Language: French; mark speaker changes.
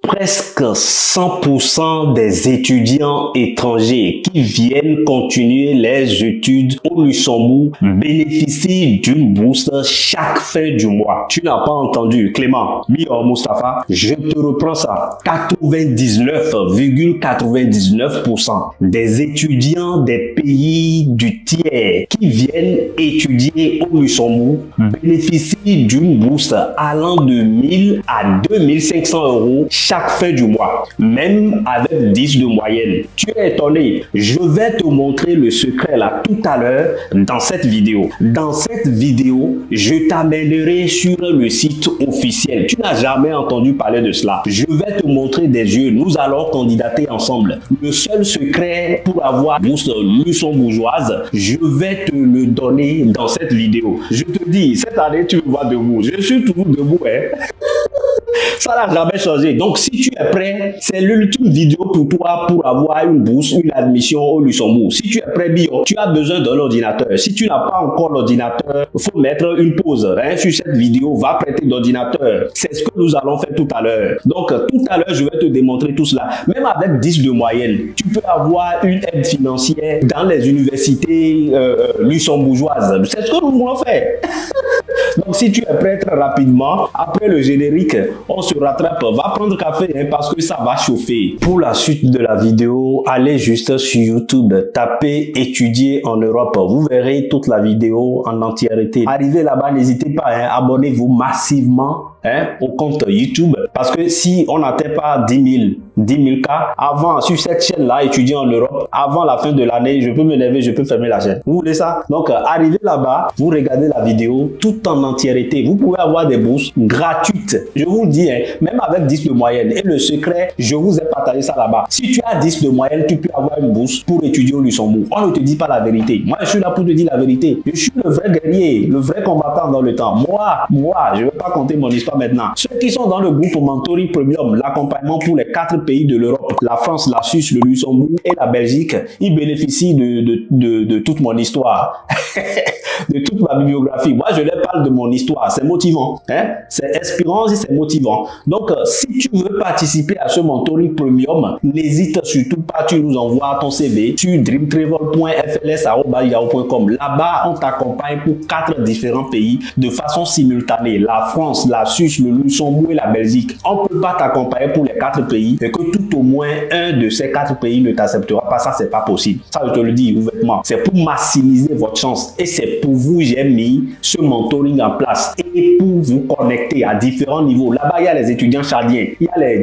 Speaker 1: presque 100% des étudiants étrangers qui viennent continuer les études au Luxembourg bénéficient d'une bourse chaque fin du mois. Tu n'as pas entendu, Clément, Bior Mustafa, je te reprends ça. 99,99% des étudiants des pays du tiers qui viennent étudier au Luxembourg bénéficient d'une bourse allant de 1000 à 2500 euros chaque fin du mois, même avec 10 de moyenne. Tu es étonné? Je vais te montrer le secret là tout à l'heure dans cette vidéo. Dans cette vidéo, je t'amènerai sur le site officiel. Tu n'as jamais entendu parler de cela. Je vais te montrer des yeux. Nous allons candidater ensemble. Le seul secret pour avoir une bourse luxembourgeoise, je vais te le donner dans cette vidéo. Je te dis, cette année, tu me vois debout. Je suis toujours debout, hein. Ça n'a jamais changé. Donc, si tu es prêt, c'est l'ultime vidéo pour toi pour avoir une bourse, une admission au Luxembourg. Si tu es prêt, Bio, tu as besoin d'un ordinateur. Si tu n'as pas encore l'ordinateur, il faut mettre une pause sur cette vidéo. Va prêter d'ordinateur. C'est ce que nous allons faire tout à l'heure. Donc, tout à l'heure, je vais te démontrer tout cela. Même avec 10 de moyenne, tu peux avoir une aide financière dans les universités luxembourgeoises. C'est ce que nous voulons faire. Donc, si tu es prêt très rapidement, après le générique, on se rattrape. Va prendre café parce que ça va chauffer. Pour la suite de la vidéo, allez juste sur YouTube, tapez étudier en Europe. Vous verrez toute la vidéo en entièreté. Arrivez là-bas, n'hésitez pas, abonnez-vous massivement au compte YouTube. Parce que si on n'atteint pas 10 000 cas, avant, sur cette chaîne-là, étudier en Europe, avant la fin de l'année, je peux me lever, je peux fermer la chaîne. Vous voulez ça? Donc, arrivez là-bas, vous regardez la vidéo tout en entièreté. Vous pouvez avoir des bourses gratuites. Je vous le dis, même avec 10 de moyenne. Et le secret, je vous ai partagé ça là-bas. Si tu as 10 de moyenne, tu peux avoir une bourse pour étudier au Luxembourg. On ne te dit pas la vérité. Moi, je suis là pour te dire la vérité. Je suis le vrai guerrier, le vrai combattant dans le temps. Moi, je ne vais pas compter mon histoire maintenant. Ceux qui sont dans le groupe Mentoring Premium, l'accompagnement pour les 4 pays de l'Europe, la France, la Suisse, le Luxembourg et la Belgique, ils bénéficient de toute mon histoire, de toute ma bibliographie. Moi, je leur parle de mon histoire. C'est motivant. C'est inspirant et c'est motivant. Donc, si tu veux participer à ce Mentoring Premium, n'hésite surtout pas. Tu nous envoies ton CV sur dreamtravel.fls@yahoo.com. Là-bas, on t'accompagne pour 4 différents pays de façon simultanée. La France, la Suisse, le Luxembourg et la Belgique. On ne peut pas t'accompagner pour les 4 pays et que tout au moins un de ces 4 pays ne t'acceptera pas. Ça, c'est pas possible. Ça, je te le dis ouvertement. C'est pour maximiser votre chance. Et c'est pour vous, j'ai mis ce mentoring en place et pour vous connecter à différents niveaux. Là-bas, il y a les étudiants chadiens, il y a les